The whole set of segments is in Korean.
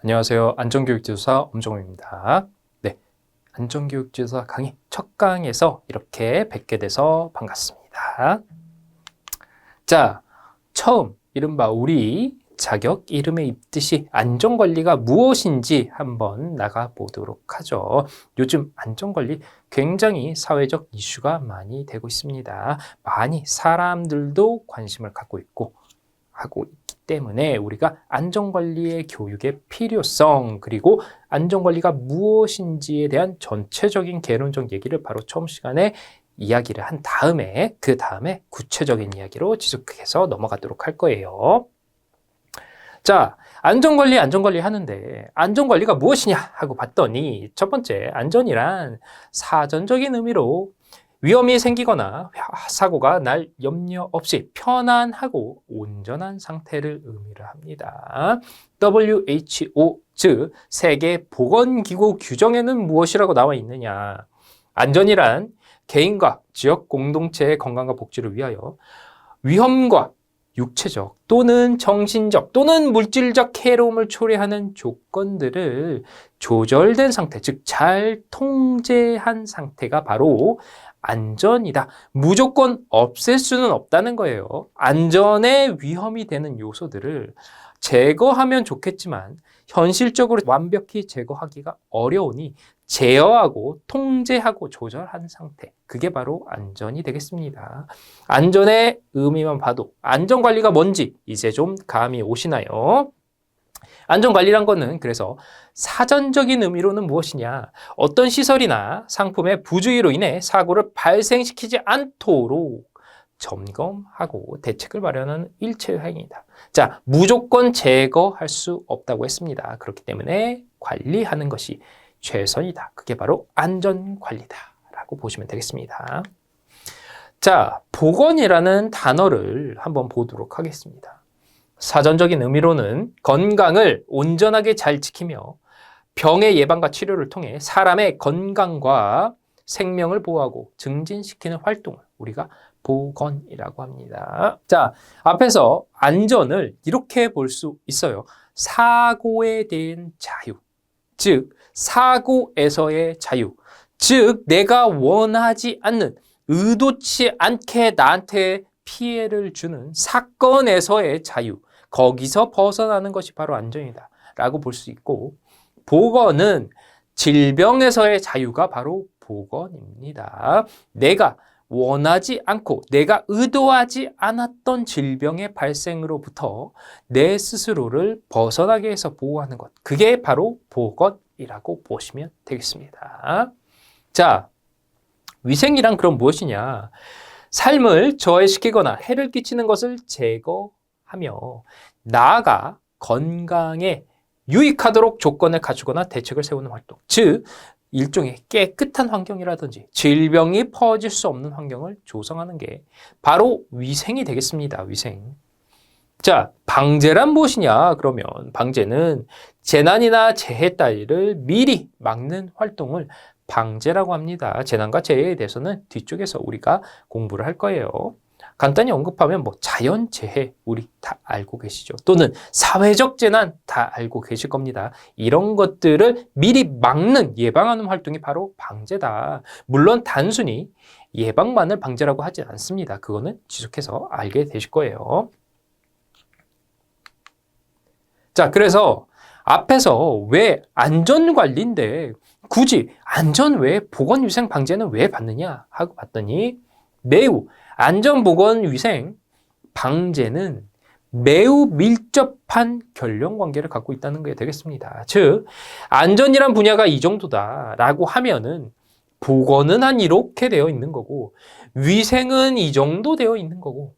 안녕하세요. 안전교육지도사 엄정우입니다. 네, 안전교육지도사 강의 첫 강에서 이렇게 뵙게 돼서 반갑습니다. 자, 처음 이른바 우리 자격 이름에 있듯이 안전관리가 무엇인지 한번 나가보도록 하죠. 요즘 안전관리 굉장히 사회적 이슈가 많이 되고 있습니다. 많이 사람들도 관심을 갖고 있고 하고 있기 때문에 우리가 안전관리의 교육의 필요성 그리고 안전관리가 무엇인지에 대한 전체적인 개론적 얘기를 바로 처음 시간에 이야기를 한 다음에 그 다음에 구체적인 이야기로 지속해서 넘어가도록 할 거예요. 자, 안전관리 하는데 안전관리가 무엇이냐 하고 봤더니 첫 번째 안전이란 사전적인 의미로 위험이 생기거나 사고가 날 염려 없이 편안하고 온전한 상태를 의미를 합니다. WHO, 즉 세계보건기구 규정에는 무엇이라고 나와 있느냐? 안전이란 개인과 지역 공동체의 건강과 복지를 위하여 위험과 육체적 또는 정신적 또는 물질적 해로움을 초래하는 조건들을 조절된 상태, 즉 잘 통제한 상태가 바로 안전이다. 무조건 없앨 수는 없다는 거예요. 안전에 위험이 되는 요소들을 제거하면 좋겠지만 현실적으로 완벽히 제거하기가 어려우니 제어하고 통제하고 조절한 상태. 그게 바로 안전이 되겠습니다. 안전의 의미만 봐도 안전관리가 뭔지 이제 좀 감이 오시나요? 안전관리란 거는 그래서 사전적인 의미로는 무엇이냐? 어떤 시설이나 상품의 부주의로 인해 사고를 발생시키지 않도록 점검하고 대책을 마련하는 일체의 행위이다. 자, 무조건 제거할 수 없다고 했습니다. 그렇기 때문에 관리하는 것이 최선이다. 그게 바로 안전관리다라고 보시면 되겠습니다. 자, 보건이라는 단어를 한번 보도록 하겠습니다. 사전적인 의미로는 건강을 온전하게 잘 지키며 병의 예방과 치료를 통해 사람의 건강과 생명을 보호하고 증진시키는 활동을 우리가 보건이라고 합니다. 자, 앞에서 안전을 이렇게 볼 수 있어요. 사고에 대한 자유, 즉 사고에서의 자유, 즉 내가 원하지 않는 의도치 않게 나한테 피해를 주는 사건에서의 자유, 거기서 벗어나는 것이 바로 안전이다 라고 볼 수 있고, 보건은 질병에서의 자유가 바로 보건입니다. 내가 원하지 않고 내가 의도하지 않았던 질병의 발생으로부터 내 스스로를 벗어나게 해서 보호하는 것, 그게 바로 보건이라고 보시면 되겠습니다. 자, 위생이란 그럼 무엇이냐? 삶을 저해시키거나 해를 끼치는 것을 제거하며 나아가 건강에 유익하도록 조건을 갖추거나 대책을 세우는 활동, 즉 일종의 깨끗한 환경이라든지 질병이 퍼질 수 없는 환경을 조성하는 게 바로 위생이 되겠습니다. 위생. 자, 방제란 무엇이냐? 그러면 방제는 재난이나 재해 따위를 미리 막는 활동을 방제라고 합니다. 재난과 재해에 대해서는 뒤쪽에서 우리가 공부를 할 거예요. 간단히 언급하면 자연재해 우리 다 알고 계시죠? 또는 사회적 재난 다 알고 계실 겁니다. 이런 것들을 미리 막는, 예방하는 활동이 바로 방제다. 물론 단순히 예방만을 방제라고 하지 않습니다. 그거는 지속해서 알게 되실 거예요. 자, 그래서 앞에서 왜 안전관리인데 굳이 안전 외에 보건위생 방제는 왜 받느냐 하고 봤더니 매우 안전보건위생 방제는 매우 밀접한 결연관계를 갖고 있다는 게 되겠습니다. 즉 안전이란 분야가 이 정도다라고 하면은 보건은 한 이렇게 되어 있는 거고 위생은 이 정도 되어 있는 거고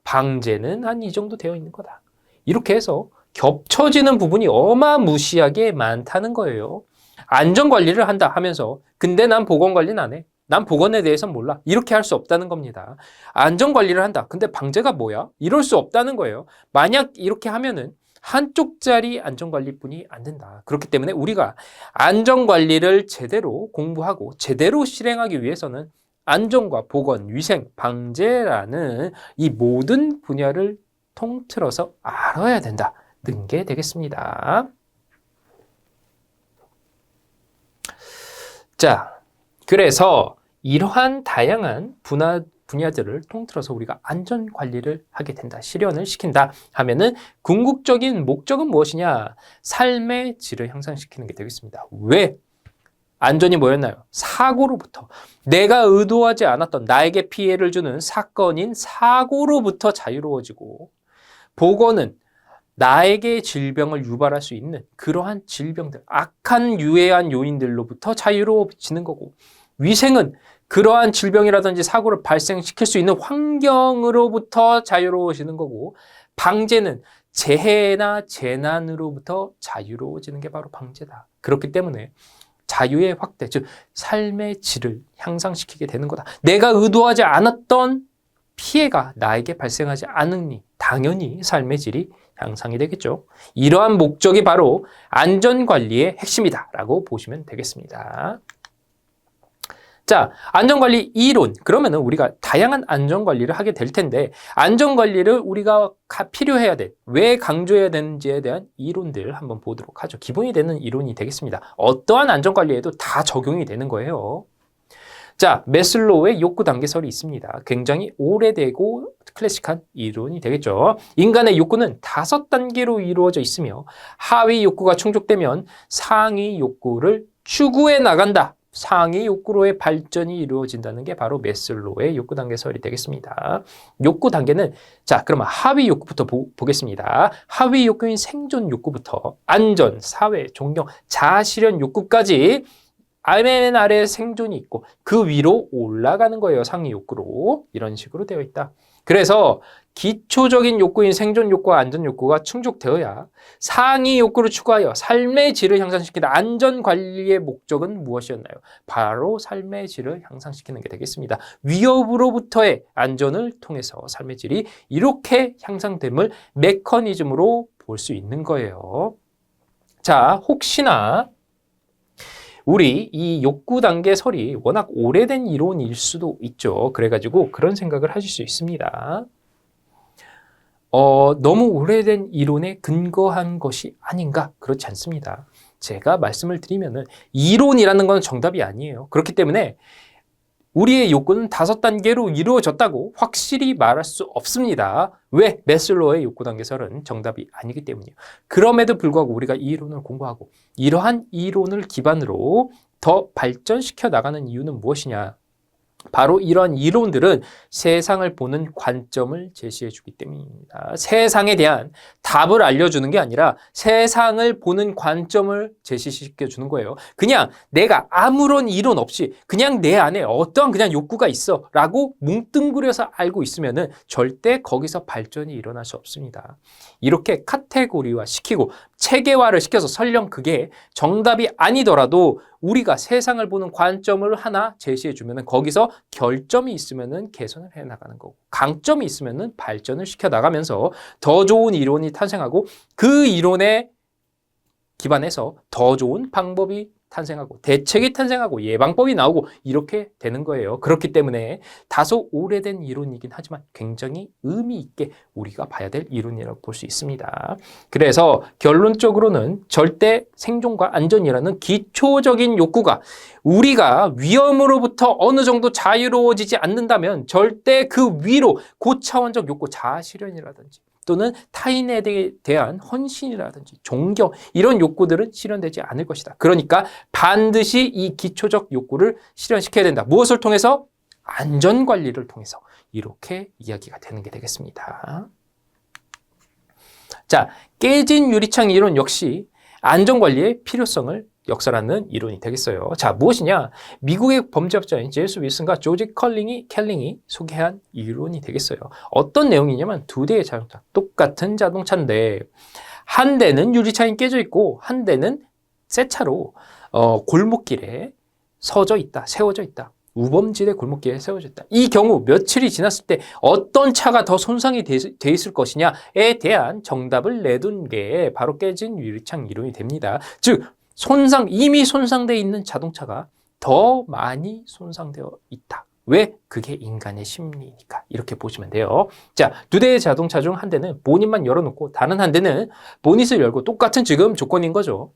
방제는 한 이 정도 되어 있는 거다. 이렇게 해서 겹쳐지는 부분이 어마무시하게 많다는 거예요. 안전관리를 한다 하면서 근데 난 보건관리는 안 해. 난 보건에 대해서는 몰라. 이렇게 할 수 없다는 겁니다. 안전관리를 한다. 근데 방제가 뭐야? 이럴 수 없다는 거예요. 만약 이렇게 하면은 한쪽짜리 안전관리뿐이 안 된다. 그렇기 때문에 우리가 안전관리를 제대로 공부하고 제대로 실행하기 위해서는 안전과 보건, 위생, 방제라는 이 모든 분야를 통틀어서 알아야 된다는 게 되겠습니다. 자, 그래서 이러한 다양한 분야들을 통틀어서 우리가 안전 관리를 하게 된다, 실현을 시킨다 하면은 궁극적인 목적은 무엇이냐? 삶의 질을 향상시키는 게 되겠습니다. 왜? 안전이 뭐였나요? 사고로부터, 내가 의도하지 않았던 나에게 피해를 주는 사건인 사고로부터 자유로워지고, 보건은 나에게 질병을 유발할 수 있는 그러한 질병들, 악한 유해한 요인들로부터 자유로워지는 거고, 위생은 그러한 질병이라든지 사고를 발생시킬 수 있는 환경으로부터 자유로워지는 거고, 방제는 재해나 재난으로부터 자유로워지는 게 바로 방제다. 그렇기 때문에 자유의 확대, 즉 삶의 질을 향상시키게 되는 거다. 내가 의도하지 않았던 피해가 나에게 발생하지 않으니 당연히 삶의 질이 향상이 되겠죠. 이러한 목적이 바로 안전관리의 핵심이다라고 보시면 되겠습니다. 자, 안전관리 이론. 그러면은 우리가 다양한 안전관리를 하게 될 텐데, 안전관리를 우리가 필요해야 돼, 왜 강조해야 되는지에 대한 이론들 한번 보도록 하죠. 기본이 되는 이론이 되겠습니다. 어떠한 안전관리에도 다 적용이 되는 거예요. 자, 매슬로우의 욕구 단계설이 있습니다. 굉장히 오래되고 클래식한 이론이 되겠죠. 인간의 욕구는 5단계로 이루어져 있으며, 하위 욕구가 충족되면 상위 욕구를 추구해 나간다. 상위 욕구로의 발전이 이루어진다는 게 바로 매슬로우의 욕구 단계설이 되겠습니다. 욕구 단계는, 자, 그러면 하위 욕구부터 보겠습니다. 하위 욕구인 생존 욕구부터 안전, 사회, 존경, 자아실현 욕구까지 맨 아래에 생존이 있고, 그 위로 올라가는 거예요. 상위 욕구로. 이런 식으로 되어 있다. 그래서 기초적인 욕구인 생존 욕구와 안전 욕구가 충족되어야 상위 욕구를 추구하여 삶의 질을 향상시키는 안전 관리의 목적은 무엇이었나요? 바로 삶의 질을 향상시키는 게 되겠습니다. 위협으로부터의 안전을 통해서 삶의 질이 이렇게 향상됨을 메커니즘으로 볼 수 있는 거예요. 자, 혹시나 우리 이 욕구 단계설이 워낙 오래된 이론일 수도 있죠. 그래가지고 그런 생각을 하실 수 있습니다. 너무 오래된 이론에 근거한 것이 아닌가? 그렇지 않습니다. 제가 말씀을 드리면은 이론이라는 건 정답이 아니에요. 그렇기 때문에 우리의 욕구는 5단계로 이루어졌다고 확실히 말할 수 없습니다. 왜? 매슬로우의 욕구 단계설은 정답이 아니기 때문이에요. 그럼에도 불구하고 우리가 이 이론을 공부하고 이러한 이론을 기반으로 더 발전시켜 나가는 이유는 무엇이냐? 바로 이러한 이론들은 세상을 보는 관점을 제시해 주기 때문입니다. 세상에 대한 답을 알려주는 게 아니라 세상을 보는 관점을 제시시켜 주는 거예요. 그냥 내가 아무런 이론 없이 그냥 내 안에 어떠한 그냥 욕구가 있어 라고 뭉뚱그려서 알고 있으면은 절대 거기서 발전이 일어날 수 없습니다. 이렇게 카테고리화 시키고 체계화를 시켜서 설령 그게 정답이 아니더라도 우리가 세상을 보는 관점을 하나 제시해 주면은 거기서 결점이 있으면은 개선을 해 나가는 거고, 강점이 있으면은 발전을 시켜 나가면서 더 좋은 이론이 탄생하고, 그 이론에 기반해서 더 좋은 방법이 탄생하고, 대책이 탄생하고, 예방법이 나오고, 이렇게 되는 거예요. 그렇기 때문에 다소 오래된 이론이긴 하지만 굉장히 의미 있게 우리가 봐야 될 이론이라고 볼 수 있습니다. 그래서 결론적으로는 절대 생존과 안전이라는 기초적인 욕구가 우리가 위험으로부터 어느 정도 자유로워지지 않는다면 절대 그 위로 고차원적 욕구, 자아실현이라든지 또는 타인에 대한 헌신이라든지 존경, 이런 욕구들은 실현되지 않을 것이다. 그러니까 반드시 이 기초적 욕구를 실현시켜야 된다. 무엇을 통해서? 안전관리를 통해서. 이렇게 이야기가 되는 게 되겠습니다. 자, 깨진 유리창 이론 역시 안전관리의 필요성을 역설하는 이론이 되겠어요. 자, 무엇이냐? 미국의 범죄학자인 제임스 윌슨과 조지 켈링이 소개한 이론이 되겠어요. 어떤 내용이냐면 2대의 자동차, 똑같은 자동차인데 한 대는 유리창이 깨져 있고 한 대는 새 차로 골목길에 세워져 있다. 우범지대 골목길에 세워져 있다. 이 경우 며칠이 지났을 때 어떤 차가 더 손상이 돼 있을 것이냐에 대한 정답을 내둔 게 바로 깨진 유리창 이론이 됩니다. 즉 이미 손상되어 있는 자동차가 더 많이 손상되어 있다. 왜? 그게 인간의 심리니까. 이렇게 보시면 돼요. 자, 2대의 자동차 중 한 대는 보닛만 열어놓고 다른 한 대는 보닛을 열고, 똑같은 지금 조건인 거죠.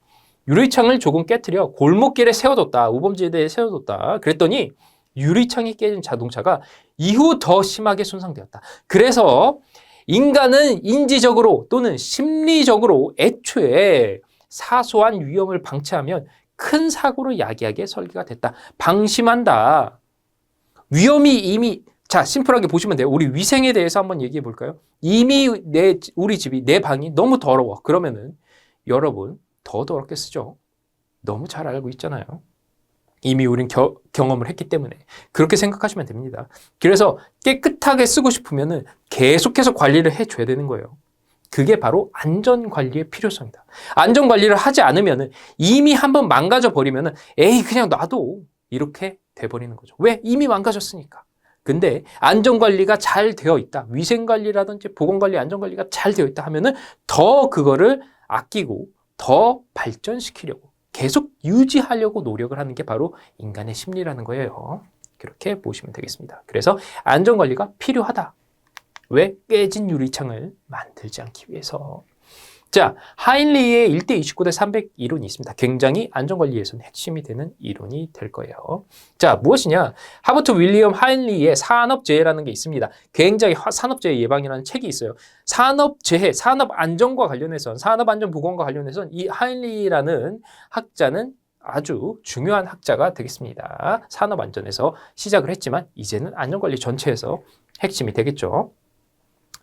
유리창을 조금 깨트려 골목길에 세워뒀다. 우범지대에 세워뒀다. 그랬더니 유리창이 깨진 자동차가 이후 더 심하게 손상되었다. 그래서 인간은 인지적으로 또는 심리적으로 애초에 사소한 위험을 방치하면 큰 사고를 야기하게 설계가 됐다. 방심한다. 위험이 이미 자, 심플하게 보시면 돼요. 우리 위생에 대해서 한번 얘기해 볼까요? 이미 우리 집이, 내 방이 너무 더러워. 그러면은 여러분 더 더럽게 쓰죠. 너무 잘 알고 있잖아요. 이미 우린 경험을 했기 때문에 그렇게 생각하시면 됩니다. 그래서 깨끗하게 쓰고 싶으면은 계속해서 관리를 해줘야 되는 거예요. 그게 바로 안전관리의 필요성이다. 안전관리를 하지 않으면은 이미 한번 망가져 버리면은 에이 그냥 놔둬 이렇게 돼버리는 거죠. 왜? 이미 망가졌으니까. 근데 안전관리가 잘 되어 있다. 위생관리라든지 보건관리, 안전관리가 잘 되어 있다 하면은 더 그거를 아끼고 더 발전시키려고 계속 유지하려고 노력을 하는 게 바로 인간의 심리라는 거예요. 그렇게 보시면 되겠습니다. 그래서 안전관리가 필요하다. 왜? 깨진 유리창을 만들지 않기 위해서. 자, 하인리의 1대29대 300 이론이 있습니다. 굉장히 안전관리에서는 핵심이 되는 이론이 될 거예요. 자, 무엇이냐? 하버트 윌리엄 하인리의 산업재해라는 게 있습니다. 굉장히 산업재해 예방이라는 책이 있어요. 산업재해, 산업안전과 관련해선, 산업안전보건과 관련해선 이 하인리라는 학자는 아주 중요한 학자가 되겠습니다. 산업안전에서 시작을 했지만 이제는 안전관리 전체에서 핵심이 되겠죠.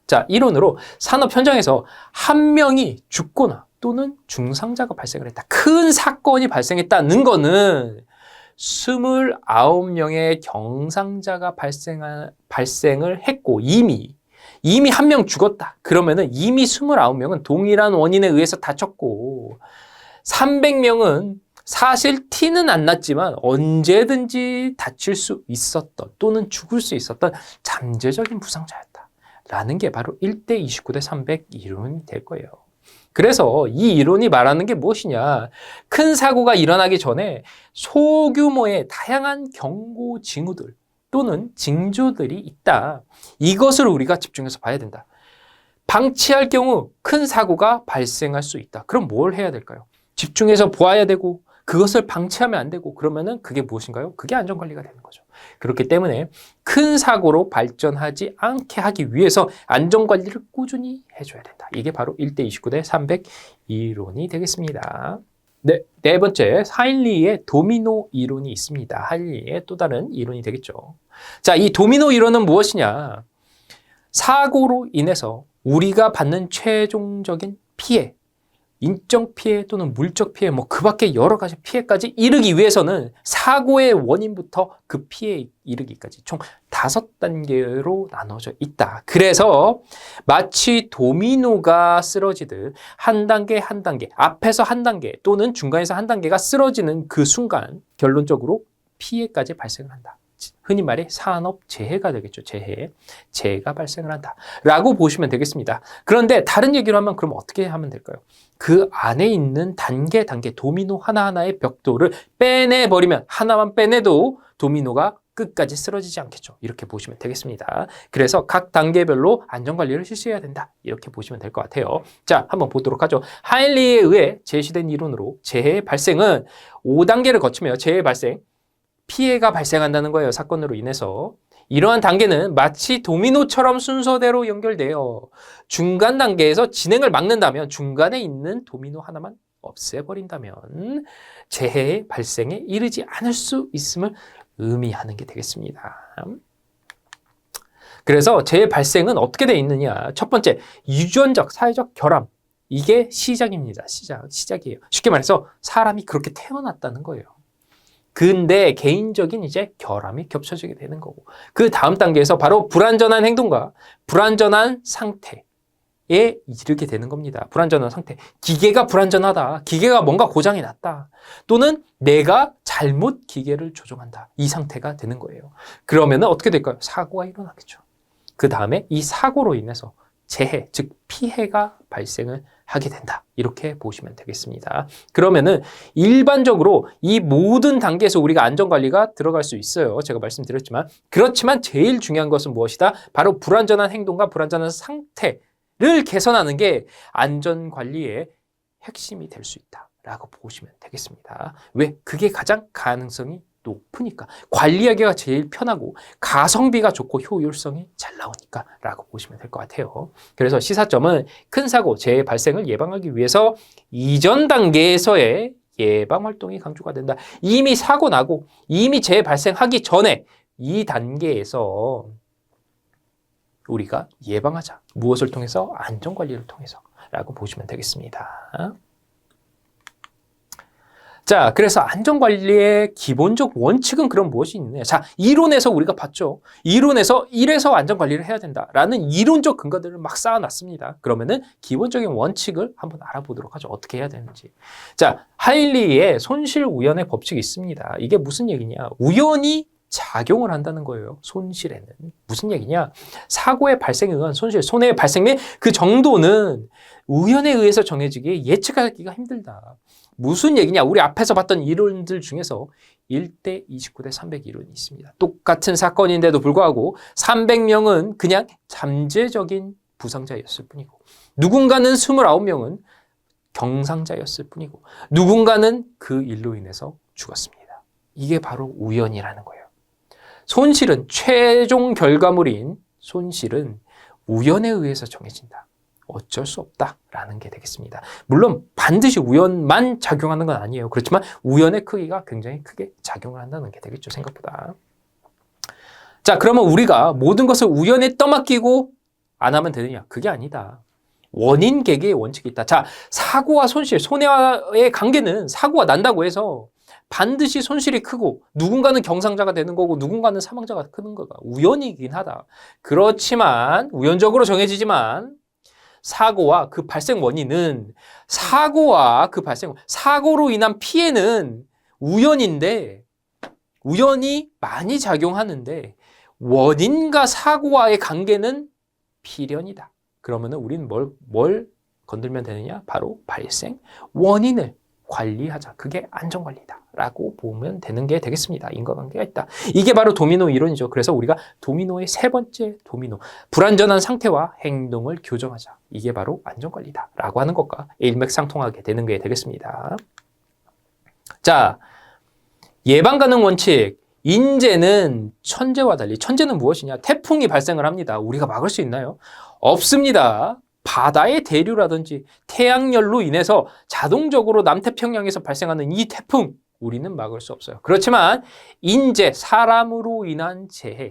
자, 이론으로 산업 현장에서 한 명이 죽거나 또는 중상자가 발생을 했다. 큰 사건이 발생했다는 거는 29명의 경상자가 발생을 했고 이미 한 명 죽었다. 그러면은 이미 29명은 동일한 원인에 의해서 다쳤고 300명은 사실 티는 안 났지만 언제든지 다칠 수 있었던 또는 죽을 수 있었던 잠재적인 부상자였다. 라는 게 바로 1대29대 300 이론이 될 거예요. 그래서 이 이론이 말하는 게 무엇이냐. 큰 사고가 일어나기 전에 소규모의 다양한 경고 징후들 또는 징조들이 있다. 이것을 우리가 집중해서 봐야 된다. 방치할 경우 큰 사고가 발생할 수 있다. 그럼 뭘 해야 될까요? 집중해서 보아야 되고 그것을 방치하면 안 되고 그러면은 그게 무엇인가요? 그게 안전관리가 되는 거죠. 그렇기 때문에 큰 사고로 발전하지 않게 하기 위해서 안전관리를 꾸준히 해줘야 된다. 이게 바로 1대29대 300 이론이 되겠습니다. 네 번째, 하인리의 도미노 이론이 있습니다. 하인리의 또 다른 이론이 되겠죠. 자, 이 도미노 이론은 무엇이냐? 사고로 인해서 우리가 받는 최종적인 피해, 인적 피해 또는 물적 피해, 그 밖에 여러 가지 피해까지 이르기 위해서는 사고의 원인부터 그 피해에 이르기까지 총 5단계로 나눠져 있다. 그래서 마치 도미노가 쓰러지듯 한 단계 한 단계, 앞에서 한 단계 또는 중간에서 한 단계가 쓰러지는 그 순간 결론적으로 피해까지 발생을 한다. 흔히 말해 산업재해가 되겠죠. 재해가 발생을 한다 라고 보시면 되겠습니다. 그런데 다른 얘기로 하면 그럼 어떻게 하면 될까요? 그 안에 있는 단계 도미노 하나하나의 벽돌을 빼내버리면 하나만 빼내도 도미노가 끝까지 쓰러지지 않겠죠. 이렇게 보시면 되겠습니다. 그래서 각 단계별로 안전관리를 실시해야 된다. 이렇게 보시면 될 것 같아요. 자, 한번 보도록 하죠. 하인리에 의해 제시된 이론으로 재해 발생은 5단계를 거치며 재해 발생, 피해가 발생한다는 거예요. 사건으로 인해서. 이러한 단계는 마치 도미노처럼 순서대로 연결되어 중간 단계에서 진행을 막는다면 중간에 있는 도미노 하나만 없애버린다면 재해 발생에 이르지 않을 수 있음을 의미하는 게 되겠습니다. 그래서 재해 발생은 어떻게 되어 있느냐. 첫 번째, 유전적, 사회적 결함. 이게 시작입니다. 시작이에요. 쉽게 말해서 사람이 그렇게 태어났다는 거예요. 근데 개인적인 이제 결함이 겹쳐지게 되는 거고 그 다음 단계에서 바로 불완전한 행동과 불완전한 상태에 이르게 되는 겁니다. 불완전한 상태. 기계가 불완전하다. 기계가 뭔가 고장이 났다. 또는 내가 잘못 기계를 조종한다. 이 상태가 되는 거예요. 그러면은 어떻게 될까요? 사고가 일어나겠죠. 그 다음에 이 사고로 인해서 재해, 즉 피해가 발생을 하게 된다. 이렇게 보시면 되겠습니다. 그러면은 일반적으로 이 모든 단계에서 우리가 안전관리가 들어갈 수 있어요. 제가 말씀드렸지만. 그렇지만 제일 중요한 것은 무엇이다? 바로 불완전한 행동과 불완전한 상태를 개선하는 게 안전관리의 핵심이 될 수 있다. 라고 보시면 되겠습니다. 왜? 그게 가장 가능성이 높으니까. 관리하기가 제일 편하고 가성비가 좋고 효율성이 잘 나오니까 라고 보시면 될 것 같아요. 그래서 시사점은 큰 사고, 재해 발생을 예방하기 위해서 이전 단계에서의 예방 활동이 강조가 된다. 이미 사고 나고 이미 재해 발생하기 전에 이 단계에서 우리가 예방하자. 무엇을 통해서? 안전관리를 통해서 라고 보시면 되겠습니다. 자, 그래서 안전관리의 기본적 원칙은 그럼 무엇이 있느냐? 자, 이론에서 우리가 봤죠. 이론에서 이래서 안전관리를 해야 된다라는 이론적 근거들을 막 쌓아놨습니다. 그러면은 기본적인 원칙을 한번 알아보도록 하죠. 어떻게 해야 되는지. 자, 하일리의 손실우연의 법칙이 있습니다. 이게 무슨 얘기냐? 우연히 작용을 한다는 거예요. 손실에는. 무슨 얘기냐? 사고의 발생에 의한 손실, 손해의 발생 및 그 정도는 우연에 의해서 정해지기에 예측하기가 힘들다. 무슨 얘기냐? 우리 앞에서 봤던 이론들 중에서 1대 29대 300 이론이 있습니다. 똑같은 사건인데도 불구하고 300명은 그냥 잠재적인 부상자였을 뿐이고 누군가는 29명은 경상자였을 뿐이고 누군가는 그 일로 인해서 죽었습니다. 이게 바로 우연이라는 거예요. 손실은 최종 결과물인 손실은 우연에 의해서 정해진다. 어쩔 수 없다라는 게 되겠습니다. 물론 반드시 우연만 작용하는 건 아니에요. 그렇지만 우연의 크기가 굉장히 크게 작용을 한다는 게 되겠죠. 생각보다. 자, 그러면 우리가 모든 것을 우연에 떠맡기고 안 하면 되느냐? 그게 아니다. 원인 계계의 원칙이 있다. 자, 사고와 손실, 손해와의 관계는 사고가 난다고 해서 반드시 손실이 크고 누군가는 경상자가 되는 거고 누군가는 사망자가 크는 거가 우연이긴 하다. 그렇지만 우연적으로 정해지지만 사고와 그 발생 원인은 사고로 인한 피해는 우연인데 우연이 많이 작용하는데 원인과 사고와의 관계는 필연이다. 그러면은 우리는 뭘 건들면 되느냐? 바로 발생 원인을 관리하자. 그게 안전관리다. 라고 보면 되는 게 되겠습니다. 인과관계가 있다. 이게 바로 도미노 이론이죠. 그래서 우리가 도미노의 세 번째 도미노. 불안전한 상태와 행동을 교정하자. 이게 바로 안전관리다. 라고 하는 것과 일맥상통하게 되는 게 되겠습니다. 자, 예방 가능 원칙. 인재는 천재와 달리, 천재는 무엇이냐? 태풍이 발생을 합니다. 우리가 막을 수 있나요? 없습니다. 바다의 대류라든지 태양열로 인해서 자동적으로 남태평양에서 발생하는 이 태풍, 우리는 막을 수 없어요. 그렇지만 인재, 사람으로 인한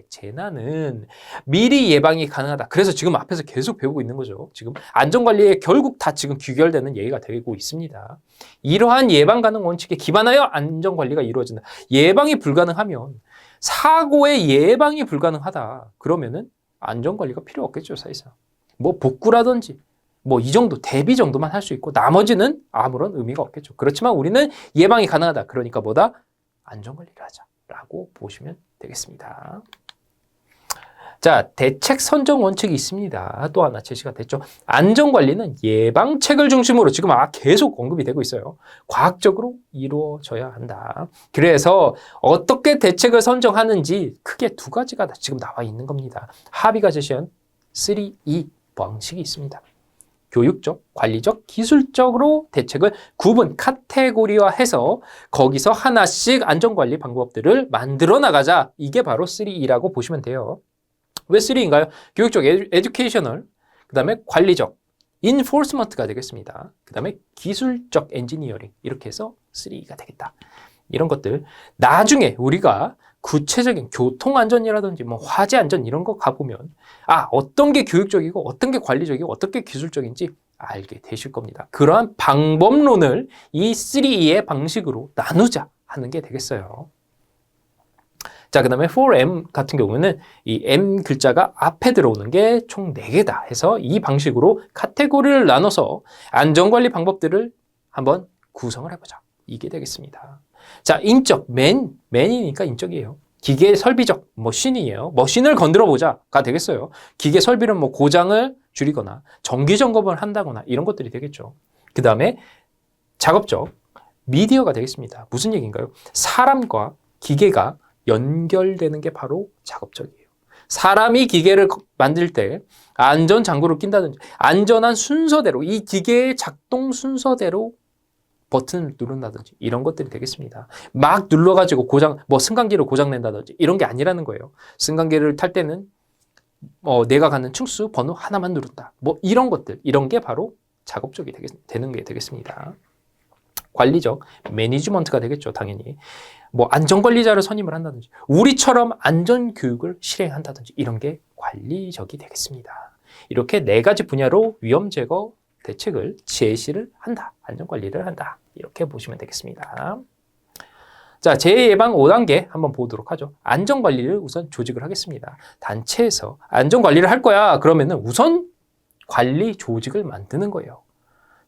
재난은 미리 예방이 가능하다. 그래서 지금 앞에서 계속 배우고 있는 거죠. 지금 안전관리에 결국 다 지금 귀결되는 예가 되고 있습니다. 이러한 예방 가능 원칙에 기반하여 안전관리가 이루어진다. 예방이 불가능하면 사고의 예방이 불가능하다. 그러면은 안전관리가 필요 없겠죠, 사실상. 뭐 복구라든지 뭐 이 정도 대비 정도만 할 수 있고 나머지는 아무런 의미가 없겠죠. 그렇지만 우리는 예방이 가능하다. 그러니까 뭐다? 안전관리를 하자라고 보시면 되겠습니다. 자, 대책 선정 원칙이 있습니다. 또 하나 제시가 됐죠. 안전관리는 예방책을 중심으로 지금 계속 언급이 되고 있어요. 과학적으로 이루어져야 한다. 그래서 어떻게 대책을 선정하는지 크게 두 가지가 지금 나와 있는 겁니다. 합의가 제시한 3E 방식이 있습니다. 교육적, 관리적, 기술적으로 대책을 구분, 카테고리화해서 거기서 하나씩 안전관리 방법들을 만들어 나가자. 이게 바로 3E라고 보시면 돼요. 왜 3E인가요? 교육적, 에듀케이셔널, 그 다음에 관리적, 인포스먼트가 되겠습니다. 그 다음에 기술적 엔지니어링, 이렇게 해서 3E가 되겠다. 이런 것들 나중에 우리가 구체적인 교통안전이라든지 뭐 화재안전 이런 거 가보면 어떤 게 교육적이고 어떤 게 관리적이고 어떤 게 기술적인지 알게 되실 겁니다. 그러한 방법론을 이 3E의 방식으로 나누자 하는 게 되겠어요. 자, 그 다음에 4M 같은 경우는 이 M 글자가 앞에 들어오는 게 총 4개다 해서 이 방식으로 카테고리를 나눠서 안전관리 방법들을 한번 구성을 해보자. 이게 되겠습니다. 자, 인적, 맨이니까 인적이에요. 기계 설비적, 머신이에요. 머신을 건드려 보자가 되겠어요. 기계 설비는 뭐 고장을 줄이거나 정기 점검을 한다거나 이런 것들이 되겠죠. 그 다음에 작업적, 미디어가 되겠습니다. 무슨 얘기인가요? 사람과 기계가 연결되는 게 바로 작업적이에요. 사람이 기계를 만들 때 안전장구를 낀다든지 안전한 순서대로 이 기계의 작동 순서대로 버튼을 누른다든지 이런 것들이 되겠습니다. 막 눌러가지고 승강기를 고장낸다든지 이런 게 아니라는 거예요. 승강기를 탈 때는 내가 가는 층수 번호 하나만 누른다. 이런 것들, 이런 게 바로 작업적이 되는 게 되겠습니다. 관리적, 매니지먼트가 되겠죠, 당연히. 안전관리자를 선임을 한다든지, 우리처럼 안전교육을 실행한다든지, 이런 게 관리적이 되겠습니다. 이렇게 4가지 분야로 위험 제거 대책을 제시를 한다. 안전관리를 한다. 이렇게 보시면 되겠습니다. 자, 재해예방 5단계 한번 보도록 하죠. 안전관리를 우선 조직을 하겠습니다. 단체에서 안전관리를 할 거야. 그러면은 우선 관리 조직을 만드는 거예요.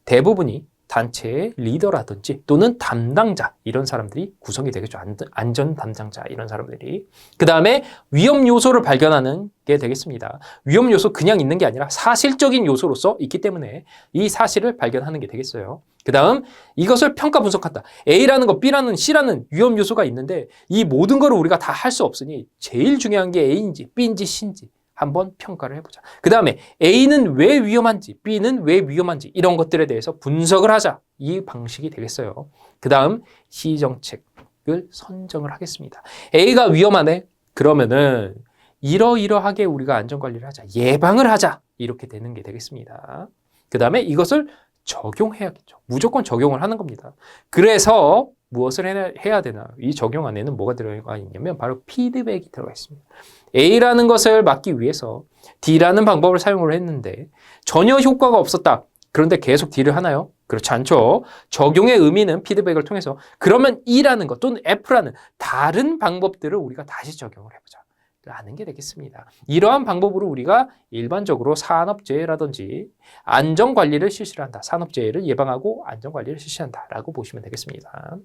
대부분이 단체의 리더라든지 또는 담당자 이런 사람들이 구성이 되겠죠. 안전 담당자 이런 사람들이. 그 다음에 위험 요소를 발견하는 게 되겠습니다. 위험 요소 그냥 있는 게 아니라 사실적인 요소로서 있기 때문에 이 사실을 발견하는 게 되겠어요. 그 다음 이것을 평가 분석한다. A라는 거 B라는 C라는 위험 요소가 있는데 이 모든 거를 우리가 다 할 수 없으니 제일 중요한 게 A인지 B인지 C인지 한번 평가를 해보자. 그 다음에 A는 왜 위험한지, B는 왜 위험한지 이런 것들에 대해서 분석을 하자. 이 방식이 되겠어요. 그 다음 시정책을 선정을 하겠습니다. A가 위험하네? 그러면은 이러이러하게 우리가 안전관리를 하자. 예방을 하자. 이렇게 되는 게 되겠습니다. 그 다음에 이것을 적용해야겠죠. 무조건 적용을 하는 겁니다. 그래서 무엇을 해야 되나? 이 적용 안에는 뭐가 들어가 있냐면 바로 피드백이 들어가 있습니다. A라는 것을 막기 위해서 D라는 방법을 사용을 했는데 전혀 효과가 없었다. 그런데 계속 D를 하나요? 그렇지 않죠. 적용의 의미는 피드백을 통해서 그러면 E라는 것 또는 F라는 다른 방법들을 우리가 다시 적용을 해보자. 라는 게 되겠습니다. 이러한 방법으로 우리가 일반적으로 산업재해라든지 안전관리를 실시를 한다. 산업재해를 예방하고 안전관리를 실시한다. 라고 보시면 되겠습니다.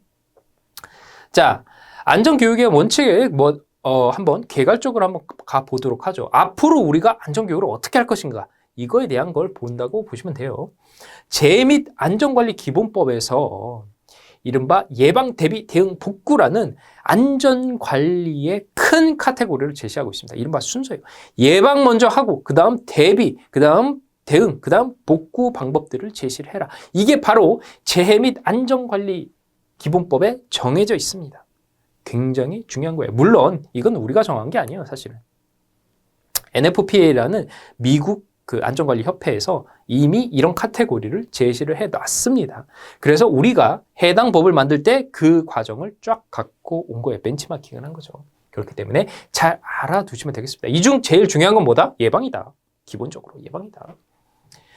자, 안전교육의 원칙을 한번 개괄적으로 한번 가보도록 하죠. 앞으로 우리가 안전교육을 어떻게 할 것인가 이거에 대한 걸 본다고 보시면 돼요. 재해 및 안전관리 기본법에서 이른바 예방, 대비, 대응, 복구라는 안전관리의 큰 카테고리를 제시하고 있습니다. 이른바 순서예요. 예방 먼저 하고 그 다음 대비, 그 다음 대응, 그 다음 복구 방법들을 제시를 해라. 이게 바로 재해 및 안전관리 기본법에 정해져 있습니다. 굉장히 중요한 거예요. 물론 이건 우리가 정한 게 아니에요, 사실은. NFPA라는 미국 안전관리 협회에서 이미 이런 카테고리를 제시를 해놨습니다. 그래서 우리가 해당 법을 만들 때 그 과정을 쫙 갖고 온 거예요. 벤치마킹을 한 거죠. 그렇기 때문에 잘 알아두시면 되겠습니다. 이 중 제일 중요한 건 뭐다? 예방이다. 기본적으로 예방이다.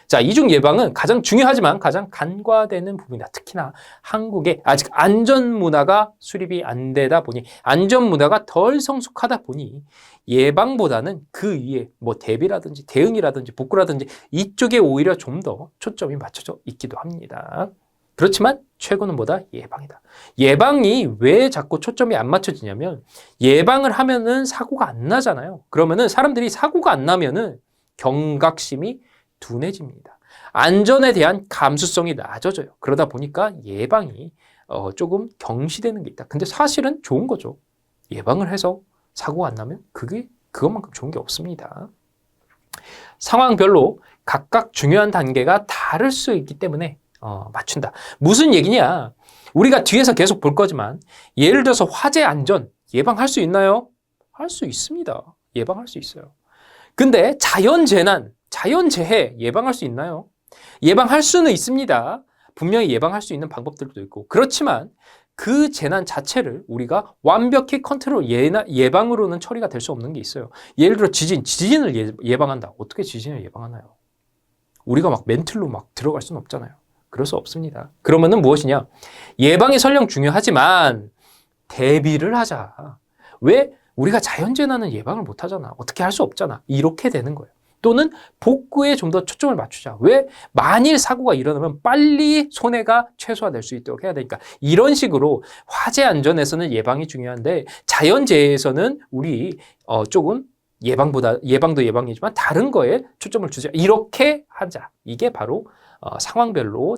자, 이중 예방은 가장 중요하지만 가장 간과되는 부분이다. 특히나 한국에 아직 안전문화가 수립이 안 되다 보니 안전문화가 덜 성숙하다 보니 예방보다는 그 위에 대비라든지 대응이라든지 복구라든지 이쪽에 오히려 좀 더 초점이 맞춰져 있기도 합니다. 그렇지만 최고는 뭐다? 예방이다. 예방이 왜 자꾸 초점이 안 맞춰지냐면 예방을 하면은 사고가 안 나잖아요. 그러면은 사람들이 사고가 안 나면은 경각심이 둔해집니다. 안전에 대한 감수성이 낮아져요. 그러다 보니까 예방이 조금 경시되는 게 있다. 근데 사실은 좋은 거죠. 예방을 해서 사고가 안 나면 그것만큼 좋은 게 없습니다. 상황별로 각각 중요한 단계가 다를 수 있기 때문에 맞춘다. 무슨 얘기냐? 우리가 뒤에서 계속 볼 거지만 예를 들어서 화재 안전 예방할 수 있나요? 할 수 있습니다. 예방할 수 있어요. 근데 자연재해 예방할 수 있나요? 예방할 수는 있습니다. 분명히 예방할 수 있는 방법들도 있고 그렇지만 그 재난 자체를 우리가 완벽히 컨트롤 예방으로는 처리가 될 수 없는 게 있어요. 예를 들어 지진을 예방한다. 어떻게 지진을 예방하나요? 우리가 멘틀로 들어갈 수는 없잖아요. 그럴 수 없습니다. 그러면은 무엇이냐? 예방이 설령 중요하지만 대비를 하자. 왜? 우리가 자연재난은 예방을 못 하잖아. 어떻게 할 수 없잖아. 이렇게 되는 거예요. 또는 복구에 좀 더 초점을 맞추자. 왜? 만일 사고가 일어나면 빨리 손해가 최소화될 수 있도록 해야 되니까. 이런 식으로 화재 안전에서는 예방이 중요한데 자연재해에서는 우리 조금 예방도 예방이지만 다른 거에 초점을 주자. 이렇게 하자. 이게 바로 상황별로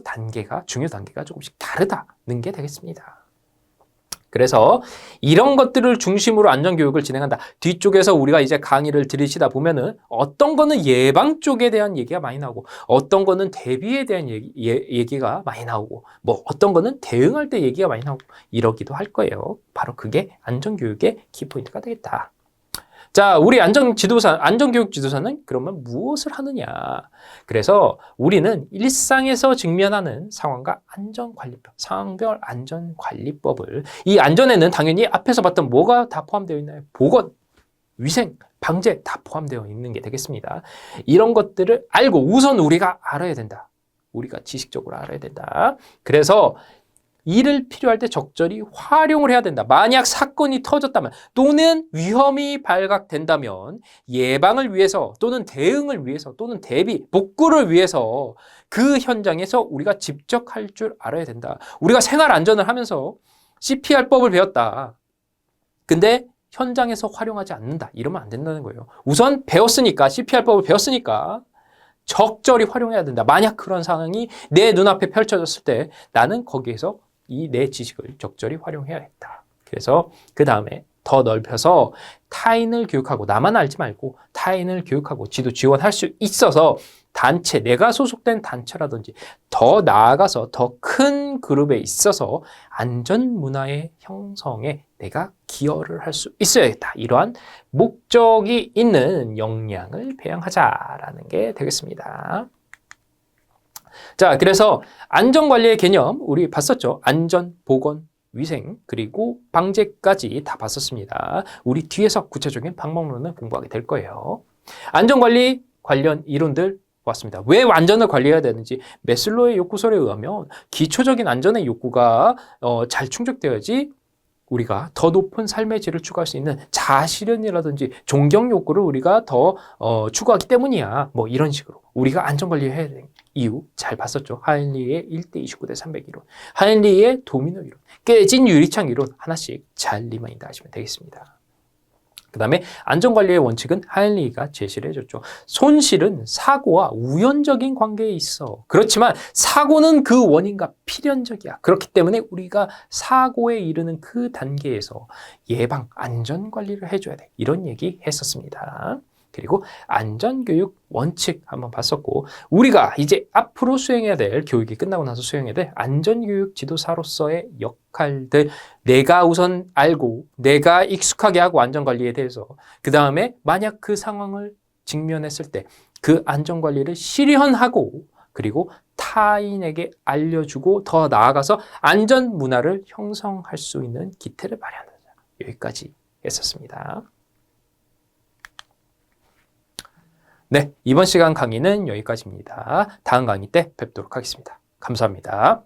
중요 단계가 조금씩 다르다는 게 되겠습니다. 그래서 이런 것들을 중심으로 안전교육을 진행한다. 뒤쪽에서 우리가 이제 강의를 들으시다 보면은 어떤 거는 예방 쪽에 대한 얘기가 많이 나오고 어떤 거는 대비에 대한 얘기가 많이 나오고 뭐 어떤 거는 대응할 때 얘기가 많이 나오고 이러기도 할 거예요. 바로 그게 안전교육의 키포인트가 되겠다. 자, 우리 안전교육 지도사는 그러면 무엇을 하느냐? 그래서 우리는 일상에서 직면하는 상황과 안전관리법, 상황별 안전관리법을 이 안전에는 당연히 앞에서 봤던 뭐가 다 포함되어 있나요? 보건, 위생, 방제 다 포함되어 있는 게 되겠습니다. 이런 것들을 알고 우선 우리가 알아야 된다. 우리가 지식적으로 알아야 된다. 그래서 이를 필요할 때 적절히 활용을 해야 된다. 만약 사건이 터졌다면 또는 위험이 발각된다면 예방을 위해서 또는 대응을 위해서 또는 대비, 복구를 위해서 그 현장에서 우리가 직접 할 줄 알아야 된다. 우리가 생활 안전을 하면서 CPR법을 배웠다. 근데 현장에서 활용하지 않는다. 이러면 안 된다는 거예요. 우선 배웠으니까, CPR법을 배웠으니까 적절히 활용해야 된다. 만약 그런 상황이 내 눈앞에 펼쳐졌을 때 나는 거기에서 이 내 지식을 적절히 활용해야겠다. 그래서 그 다음에 더 넓혀서 타인을 교육하고 나만 알지 말고 타인을 교육하고 지도 지원할 수 있어서 단체, 내가 소속된 단체라든지 더 나아가서 더 큰 그룹에 있어서 안전 문화의 형성에 내가 기여를 할 수 있어야겠다. 이러한 목적이 있는 역량을 배양하자라는 게 되겠습니다. 자, 그래서 안전관리의 개념 우리 봤었죠. 안전, 보건, 위생, 그리고 방제까지 다 봤었습니다. 우리 뒤에서 구체적인 방법론을 공부하게 될 거예요. 안전관리 관련 이론들 보았습니다. 왜 안전을 관리해야 되는지 매슬로의 욕구설에 의하면 기초적인 안전의 욕구가 잘 충족되어야지 우리가 더 높은 삶의 질을 추구할 수 있는 자아실현이라든지 존경 욕구를 우리가 더 추구하기 때문이야. 뭐 이런 식으로 우리가 안전관리해야 되는 이유 잘 봤었죠. 하인리의 1대 29대 300 이론, 하인리의 도미노 이론, 깨진 유리창 이론 하나씩 잘 리마인드 하시면 되겠습니다. 그 다음에 안전관리의 원칙은 하인리가 제시를 해줬죠. 손실은 사고와 우연적인 관계에 있어. 그렇지만 사고는 그 원인과 필연적이야. 그렇기 때문에 우리가 사고에 이르는 그 단계에서 예방, 안전관리를 해줘야 돼. 이런 얘기 했었습니다. 그리고 안전교육 원칙 한번 봤었고 우리가 이제 앞으로 수행해야 될 교육이 끝나고 나서 수행해야 될 안전교육 지도사로서의 역할들 내가 우선 알고 내가 익숙하게 하고 안전관리에 대해서 그 다음에 만약 그 상황을 직면했을 때 그 안전관리를 실현하고 그리고 타인에게 알려주고 더 나아가서 안전 문화를 형성할 수 있는 기틀을 마련하자. 여기까지 했었습니다. 네, 이번 시간 강의는 여기까지입니다. 다음 강의 때 뵙도록 하겠습니다. 감사합니다.